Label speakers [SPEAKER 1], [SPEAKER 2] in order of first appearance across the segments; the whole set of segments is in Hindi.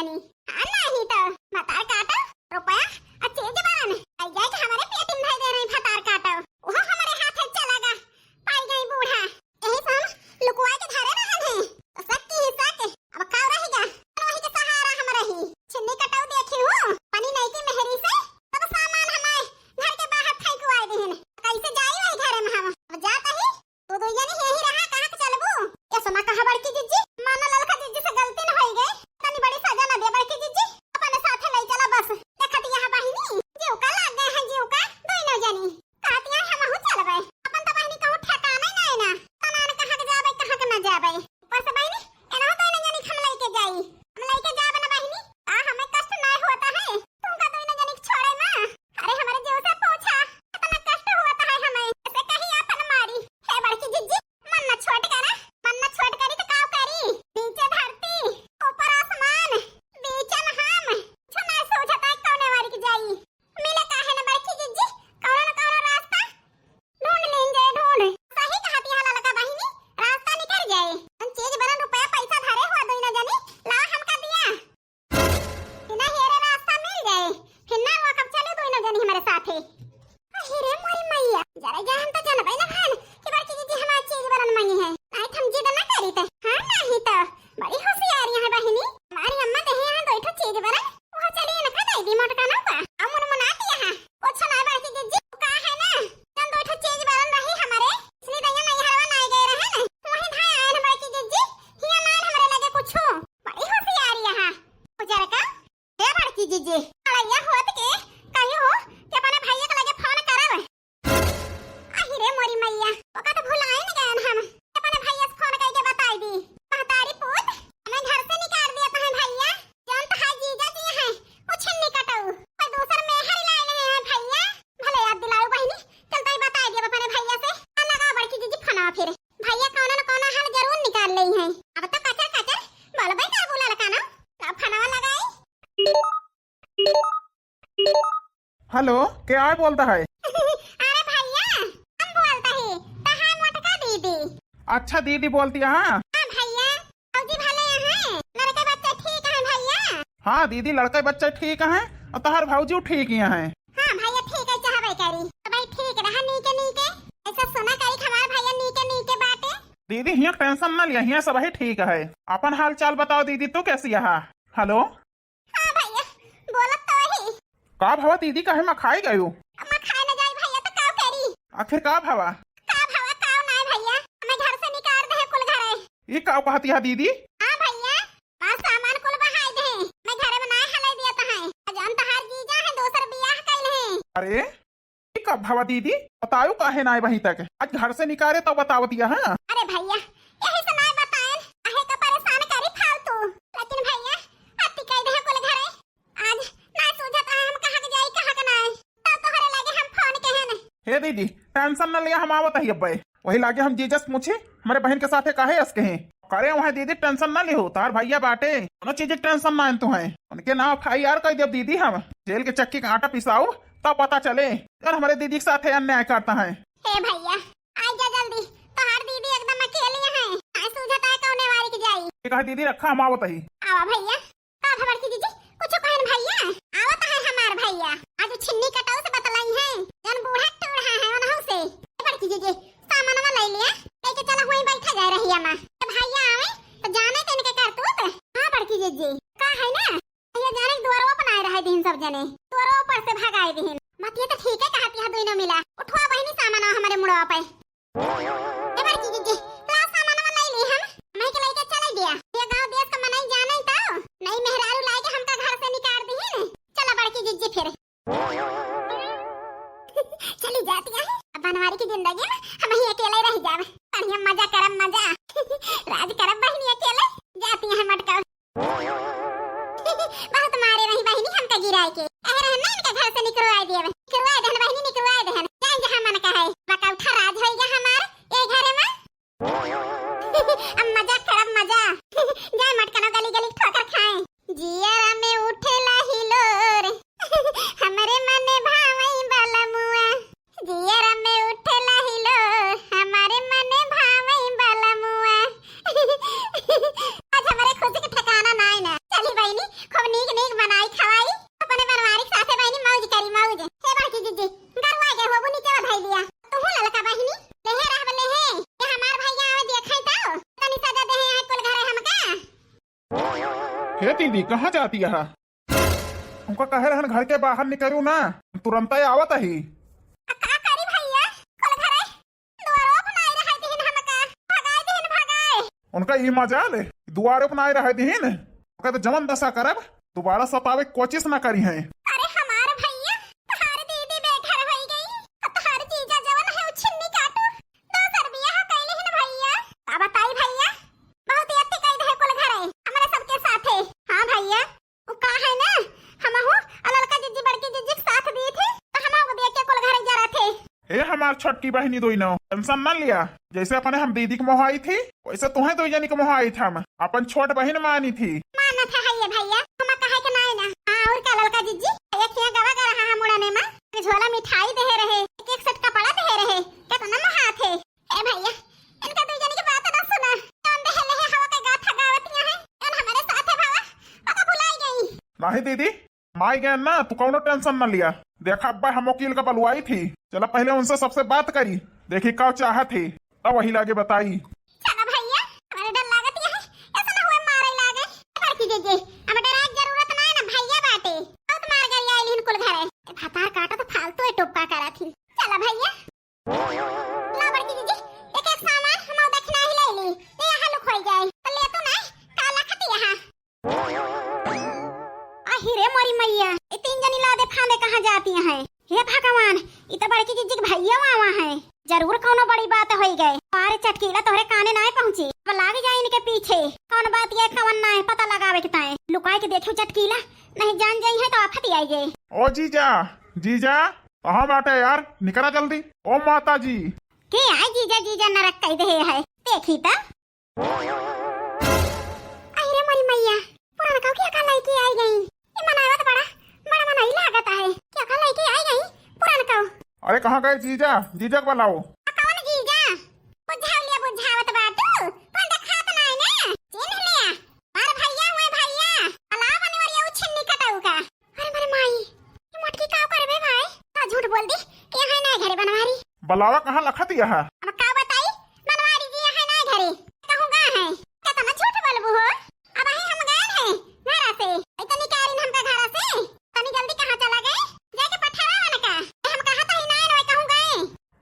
[SPEAKER 1] जनी। हाँ नहीं तो भतार काटो रुपया अच्छे जबान आई जाए कि हमारे पेट में दे रही भतार काटो वो हमारे हाथ चलागा पाई गई बूढ़ा यही से हम लुकवा के धरे रहन है तो सकती ही सक अब का रहेगा वही के सहारा हम रही छिन्नी कटाऊ देखी हूं पानी नहीं की मेहरी से तब सामान हमारे घर के बाहर फेंकवा देहन कैसे जाई वही घर में हम अब जाता ही तो दो जने यही रहा कहां के चलबू ये समा कहां बड़की जीजी माना ललका जीजी से गलती न होई गई तनी बड़ी सजा न दे बड़की जीजी अपने साथे ले चला बस देखत यहां बहिनी जीव का लाग गए हैं जीव का दोनों जनी कहती है हम हूं चलबे अपन तो बहिनी कहूं ठिकाना नहीं ना तनान कहां के जाबे कहां के न जाबे ऊपर से बहिनी एना दोनों जनी हम लेके जाई हम लेके जाबे ना बहिनी हमें कष्ट नहीं होता है तुमका दोनों जनी छोड़े ना अरे हमारे जीव से पूछा कितना कष्ट होता है हमें ऐसे कहीं अपन मारी है बड़की जीजी मन न छोड़ करा मन न छोड़ करी तो काव करी नीचे धरती ऊपर आसमान बीच में हम छना सोचता कौने वारी की जाई मिले काहे न बड़की जीजी कौन न कौन रास्ता ढूंढ लेंगे ढूंढ सही कहती है ललका बहिनी रास्ता निकल जाए हम चीज बरन रुपया पैसा धरे हुआ दोनों जनी ला हमका दिया बिना हेरे रास्ता मिल जाए फिर ना वो कब चले दोनों जनी हमारे साथे अरे मोरी मैया जरा जा हम तो जानबे ना भान कि बड़की जीजी हमारी चीज बरन मांगी है आई हम जिद ना करी तो हां नहीं तो बड़ी होशियार है बहिनी हमारी अम्मा दे यहां दो ठो चीज बरन वो चली न खदाई दी मोटका ना बा अमन मनाती है कुछ ना बड़की जीजी का है ना जन दो ठो चीज बरन रही हमारे इसलिए दैया नहीं हरवा नहीं गए रहे ना वही धाय आए ना बड़की जीजी हिया ना हमारे लगे कुछ बड़ी होशियार है उजर का ए बड़की जीजी अड़ैया होत के कहियो कि अपने भैया के लगे फोन करब अहि रे मोरी मैया ओका तो भुलाए न गए हम अपने भैया से फोन करके बताई दी महतारी पुत हमें घर से निकाल दिया था भैया जान तो हां जीजा जी है वो छिन्नी कटाऊ पर दूसर में हरी लाए नहीं है भैया भले याद दिलाओ बहिनी चलता ही बता दिया अपने भैया से लगा बड़की जीजी फना फिर भैया कौन न कौन हाल जरूर निकाल ली है अब तो कचर कचर बोल भाई का बोला लगा ना का फनावा लगाई
[SPEAKER 2] हेलो क्या है बोलता है
[SPEAKER 1] अरे भैया हम बोलता है तहां मोटका दीदी
[SPEAKER 2] अच्छा दीदी बोलती है हाँ
[SPEAKER 1] हां भैया औजी भले हैं लड़के बच्चे ठीक हैं भैया
[SPEAKER 2] हाँ दीदी लड़के बच्चे ठीक हैं और तोहर भाऊजी ठीक ही हैं
[SPEAKER 1] हां भैया ठीक है चाहबे करी तो भाई ठीक रहा नीके नीके ऐसा सुना करी हमार भैया नीके नीके बाटे
[SPEAKER 2] दीदी हिया टेंशन न लिया हिया सब ही ठीक है अपन हाल चाल बताओ दीदी तू कैसी है हेलो
[SPEAKER 1] हां भैया बोलत तो ही
[SPEAKER 2] का भावा दीदी कहे मैं खाई गयू
[SPEAKER 1] अम्मा खाए न जाई भैया तो काव करी
[SPEAKER 2] आखिर का भावा
[SPEAKER 1] का भावा काव नहीं भैया हमें घर से निकाल दे कुल घरे
[SPEAKER 2] ये का कहती है दीदी
[SPEAKER 1] हां भैया बस सामान कुल बहाई दे मैं घर में ना हले दिया तो है जान तहार जीजा है दोसर बियाह कइल है
[SPEAKER 2] अरे ये का भावा दीदी बताओ काहे ना वहीं तक आज घर से निकाले तो बताओ दिया है
[SPEAKER 1] अरे भैया यही से नहीं बताएं आहे का परेशान करी फालतू लेकिन भैया अति कह दे कुल घरे आज ना सूझत हम कहां के जाई कहां के नहीं तो तोहरे लागे हम फोन कहन
[SPEAKER 2] हे दीदी टेंशन न लिया हम आवत ही अब्बे वही लागे हम जीजस पूछे हमारे बहन के साथे काहे हंस के हैं करे वहाँ दीदी टेंशन न लिहो तार भैया बाटे दोनों चीजें टेंशन ना तू है उनके नाम FIR कर दे दीदी हम जेल के चक्की का आटा पिसाओ तब पता चले और हमारे दीदी के साथ अन्याय करता है
[SPEAKER 1] हे भैया आ जा जल्दी तोहार दीदी एकदम अकेली है ना सूझत है कौने वारी के जाई
[SPEAKER 2] ये कहा दीदी रखा हम आवत ही
[SPEAKER 1] आवा भैया का खबर की दीदी कुछ कहन भैया आवत है हमार भैया आज छिन्नी कटाऊ से बतलाई है जन बूढ़ा टूढ़ा है ओनहु से बड़की दीदी सामानवा ले लिया लेके चला हुई बैठा जा रही है मां भैया आवे तो जाने तेन के करतूत हां बड़की दीदी का है ना भैया जाने द्वारवा बनाए रहे दिन सब जने द्वारवा पर से भगाए दिन मत ये तो ठीक है कहती है दोनों मिला उठवा बहिनी सामानवा हमारे मुड़वा पे ए बड़की दीदी ला सामानवा ले ली हम मैं के लेके चले दिया ये गांव देश का मनाई जाने तो नहीं मेहरारू लाके हमका घर से निकाल दी है चला बड़की जीजी फिर चली जाती है अब बनवारी की जिंदगी में हम ही अकेले रह जावे बढ़िया मजा करब मजा राज करब बहिनी अकेले जाती है मटका बहुत मारे रही बहिनी हमका गिराए के अरे रहना इनका घर से निकलवा दिए निकलवा दे बहिनी निकलवा दे जान जहां मन का है बका उठा राज होएगा हमार ए घरे में अब मजा करब मजा जाए मटका गली गली ठोकर खाए जिया में उठे हिलोर हमरे मने भावई बाला मुआ जिया में उठे हिलोर हमारे मने भावई बाला मुआ आज हमारे खुशी के ठिकाना ना है ना चली बहिनी
[SPEAKER 2] हे दीदी कहाँ जाती है? हमको कहे रहन घर के बाहर निकलू ना, तुरंत ही आवत ही।
[SPEAKER 1] का करी भैया कोल घरे दुआरो बनाई रहे दिन हमका भगाई दिन भगाए।
[SPEAKER 2] उनका ई मजाल दुआरे बनाए रहे दीन, तो जमन दशा करब दोबारा सतावे कोशिश न करी है।
[SPEAKER 1] अरे हमार भैया तुम्हारी दीदी बेघर हो गई, तुम्हारी जीजा जवन है उछिन्नी काटू दोसर बियाह कैले हिन भैया। का बताई भैया बहुत अति कई रहे कोल घरे हमारे सबके साथे। हां भैया वो का है ना हमहु अललका जीजी बड़की जीजी के साथ दी थी, तो हमहु को देख के कोल घरे जा रहे थे।
[SPEAKER 2] ए हमार छोटकी बहनी दोई नो टेंशन न लिया, जैसे अपने हम दीदी की मोहाई थी वैसे तुम्हें दो जनी की मोहाई था, हम अपन छोट बहन मानी थी।
[SPEAKER 1] माना था है ये भैया हम कहे के ना ना। हां और का ललका जीजी एक यहाँ गवा कर रहा है मुड़ाने में झोला मिठाई दे रहे, एक एक सेट कपड़ा दे रहे, कितना महा थे। ए भैया इनका दो जनी की बात ना सुना, कौन दे ले हवा के गाथा गावतियां है और हमारे साथ है भावा पता भुलाई गई।
[SPEAKER 2] नहीं दीदी माई गए ना, तू कौनो टेंशन न लिया। देखा अब्बा हम वकील का बलवाई थी, चला पहले उनसे सबसे बात करी, देखी का चाहत थी तब वही लागे बताई।
[SPEAKER 1] चला भैया हमारे डर लागत है ऐसा ना हुए मारे लागे पर की जे हम डराए जरूरत ना है ना भैया बाटे बहुत मार गई आई लिन कुल घरे ए भातार काटा तो फालतू है टोपा करा थी। चला भैया ला बड़की जीजी एक एक सामान हम देखना ही ले ली ये यहाँ लुक हो जाए तो ले तो ना काला खती यहाँ। अहिरे मोरी मैया ये तीन जनी लादे फांदे कहाँ जाती हैं? हे भगवान ये तो बड़की जीजी के भैया आवा है, जरूर कोनो बड़ी बात हो गई। अरे चटकीला तोहरे काने ना पहुंची, अब लाग जाए इनके पीछे कौन बात ये कवन ना है पता लगावे के ताए लुकाए के देखो चटकीला नहीं जान जाई है तो आफत ही आई गई।
[SPEAKER 2] ओ जीजा जीजा कहाँ बाटे यार, निकला जल्दी। ओ माता जी
[SPEAKER 1] के आई जीजा जीजा नरक कह दे है देखी ता। अरे मोरी मैया पुराना का क्या का लड़की आई गई, ये मनावत बड़ा बड़ा मनाई लागत है क्या का लड़की आई गई पुराना का।
[SPEAKER 2] अरे कहाँ गए जीजा, जीजा को बुलाओ।
[SPEAKER 1] कौन जीजा बुझाव लिया बुझावत बाटू पण देखात नाही ना चिन्ह लिया मार भैया हुए भैया अलाव अनिवार्य उछिन्नी कटाऊ का। अरे मेरे माई ये मोटकी का करबे भाई ता झूठ बोल दी कि यहां ना घरे बनवारी
[SPEAKER 2] बलावा कहाँ लखत यह है?
[SPEAKER 1] अब का बताई बनवारी जी यहां ना घरे कहूंगा है क्या तुम झूठ बोलबू हो। अब ही हम गए हैं घर से इतनी कारिन हमका घर से तनी जल्दी कहां चला गए जाके पठावा वन का हम कहा तो ही ना रे कहूंगा।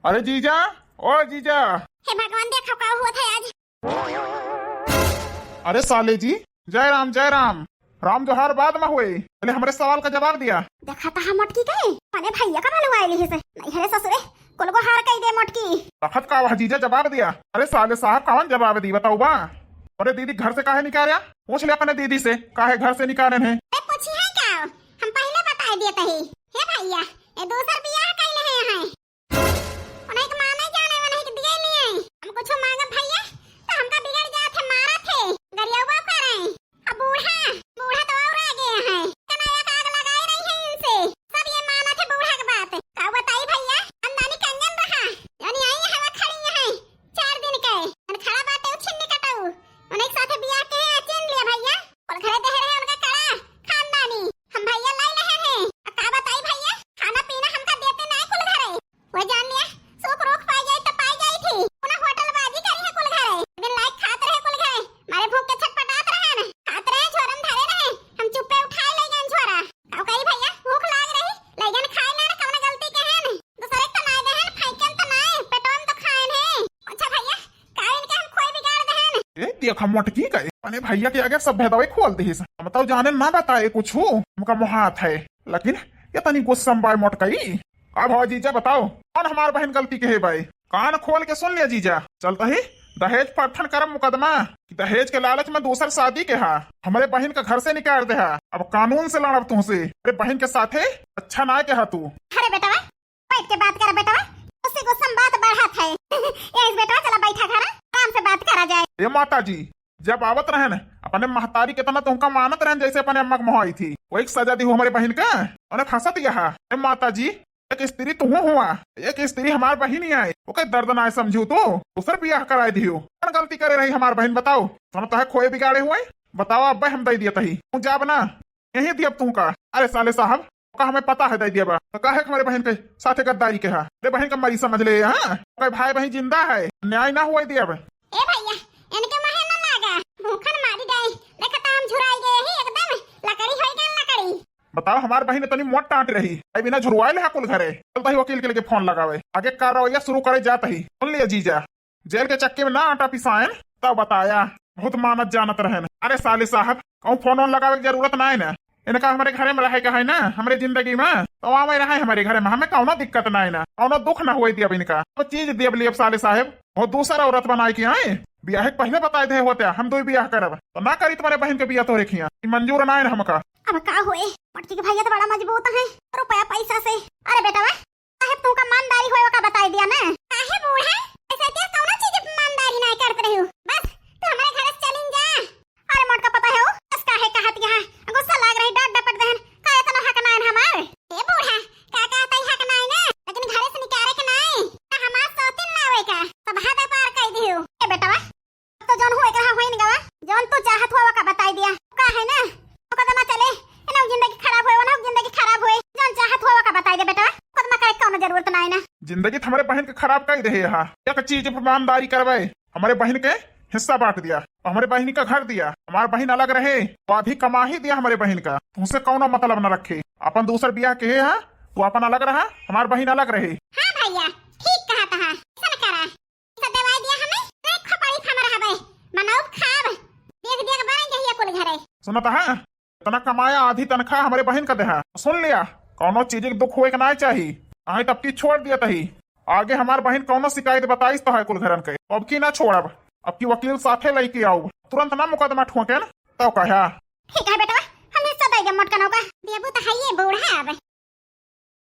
[SPEAKER 2] अरे जीजा ओ जीजा।
[SPEAKER 1] हे भगवान देखो का हुआ था आज।
[SPEAKER 2] अरे साले जी जय राम जय राम, राम जोहार बाद में हुए, पहले हमारे सवाल का जवाब दिया।
[SPEAKER 1] देखा था हम मटकी गए मैंने भैया का बलवाई ली से नहीं है ससुरे कुल को हार कई दे मटकी
[SPEAKER 2] तखत का वह जीजा जवाब दिया। अरे साले साहब कौन जवाब दी बताओ बा। अरे दीदी घर से काहे निकाला, पूछ ले अपने दीदी से काहे घर से निकाले हैं।
[SPEAKER 1] पूछी है क्या हम पहले बता दिए थे हे भैया ये दूसर बियाह कैले हैं यहाँ उन्हें एक माने जाने वाले के दिए लिए हम कुछ मांगे भैया तो हमका बिगड़ जाए थे मारा थे गरियावा करे अब बूढ़ा बूढ़ा तो और आ गया है कनाया का आग लगाई रही है इनसे सब ये माना थे बूढ़ा की बात का बताई भैया अंदानी कंजन रहा यानी आई हवा खड़ी है 4 दिन के और खड़ा बाटे उछिन्नी कटाऊ उन्हें एक साथ बियाह के चीन लिया भैया और घरे दे रहे उनका कड़ा खानदानी हम भैया लाई रहे हैं। अब का बताई भैया खाना पीना हमका देते नहीं कुल घरे वो जान लिया सुख रोक पाई जाए तो पाई जाई थी उन्हें होटल बाजी करी है कुल घरे दिन लाइक खात रहे कुल घरे मारे भूख के छटपटात रहे न खात रहे छोरन धरे रहे हम चुप्पे उठाए ले गए छोरा का कही भैया भूख लाग रही ले गए खाए ना कौन गलती के है न दूसरे तो ना दे है फाइकन तो नहीं पेटोम तो खाए है। अच्छा भैया का इनके हम खोई बिगाड़ दे है न
[SPEAKER 2] ए देखा मोटकी गए अपने भैया के आगे सब भेदवे खोल दी, बताओ जाने ना बताए कुछ हो हमका मुहात है, लेकिन ये तनी गुस्सा बाय मोटकई। अब हो जीजा बताओ कौन हमार बहन गलती के है भाई, कान खोल के सुन लिया जीजा। चलता ही दहेज प्रथन करम मुकदमा कि दहेज के लालच में दूसर शादी के हा हमारे बहन का घर से निकाल दे हा, अब कानून से लड़ब तुमसे। अरे बहन के साथ है अच्छा ना के हा तू।
[SPEAKER 1] अरे बेटा बैठ के बात कर बेटा उससे गुस्सा बात बढ़त है ये बेटा चला बैठा घर काम से बात करा जाए।
[SPEAKER 2] ये माता जी जब आवत रहे न अपने महतारी के तना तुमका मानत रहे जैसे अपने अम्मा मोहाई थी वो एक सजा दी हो हमारे बहन का उन्हें फंसा दिया है। माता जी एक स्त्री तुम हुआ एक स्त्री हमार बहन ही आए वो कई दर्द ना समझू तो दूसर बियाह कराए दियो कौन गलती करे रही हमार बहन बताओ तुम तो है खोए बिगाड़े हुए बताओ अब्बा हम दे दिया तही तू जाब ना यही दिया तुम का। अरे साले साहब का हमें पता है दे दिया तो कहे हमारे बहन के साथ गद्दारी के हा बहन का मरी समझ ले भाई बहन जिंदा है न्याय ना हुआ दिया।
[SPEAKER 1] ए भैया इनके महे न लागा भूखन मारी गए देखा हम झुराई गए ही एकदम
[SPEAKER 2] बताओ हमार बहन तनी मोट टाट रही आई बिना झुरवाए ले कुल घरे चलता ही वकील के लेके फोन लगावे आगे कार्रवाई शुरू करे जाता ही सुन लिया जीजा जेल के चक्के में ना आटा पिसाएन तब बताया बहुत मानत जानत रहन। अरे साले साहब कहूँ फोन वोन लगावे की जरूरत ना है ना इनका हमारे घरे में रहे का है ना हमारे जिंदगी में तो वहाँ रहा है हमारे घरे में हमें कौनो दिक्कत ना है ना कौनो दुख ना हुई दिया इनका तो चीज दिया अब साले साहब बहुत दूसरा औरत बनाई की आए ब्याह पहले बताए थे होते हम दो ब्याह करब तो ना करी तुम्हारे बहन के बिया तो रेखिया मंजूर ना है ना हमका।
[SPEAKER 1] अब का हुए मटकी के भैया तो बड़ा मजबूत है रुपया पैसा से। अरे बेटा वा साहब तू का ईमानदारी होए का बताई दिया ना काहे बूढ़ा ऐसे ते कौनो चीज पे ईमानदारी नहीं करत रही बस तू हमारे घर से चलिन जा। अरे मोट का पता है हो बस काहे कहत यहां गुस्सा लाग रही डांट डपट दहन का इतना हक ना है हमार ए बूढ़ा का कहत हक ना है ना लेकिन घरे से निकाले के नहीं हमार सौतिन ना होए का सब हद पार कर दियो। ए बेटा वा तो जौन होए का होई नहीं गवा जौन तू चाहत होवा का बताई दिया का है ना कदम चले ना जिंदगी खराब होए ना जिंदगी खराब होए जौन चाहत होवा का बताई दे बेटा कदम करे कौनो जरूरत ना है ना
[SPEAKER 2] जिंदगी हमारे बहन के खराब कर दे यहाँ एक चीज पर ईमानदारी करवाए हमारे बहन के हिस्सा बांट दिया हमारे बहन का घर दिया हमारे बहन अलग रहे तो अभी कमा ही दिया हमारे बहन का तुमसे कौनो मतलब न रखे अपन दूसर ब्याह के है तू अपन अलग रहा हमारे बहन अलग रहे।
[SPEAKER 1] हां भैया ठीक कहा था सन करा सब दवाई दिया हमें नहीं खपड़ी खम रहा बे मनाओ खाब देख देख बनेंगे ये कुल घरे
[SPEAKER 2] सुनता है इतना कमाया आधी तनख्वाह हमारे बहन का देहा सुन लिया कौनो चीज के दुख हुए के ना चाहिए आई तब की छोड़ दिया तही आगे हमारे बहन कौनो शिकायत बताइस तो है कुल घरन के अब की ना छोड़ब अब की वकील साथे लेके आओ तुरंत ना मुकदमा ठोके ना तो कहा
[SPEAKER 1] ठीक है बेटा हम हिस्सा दे दे मोटका नौका देबू तो है ये बूढ़ा अब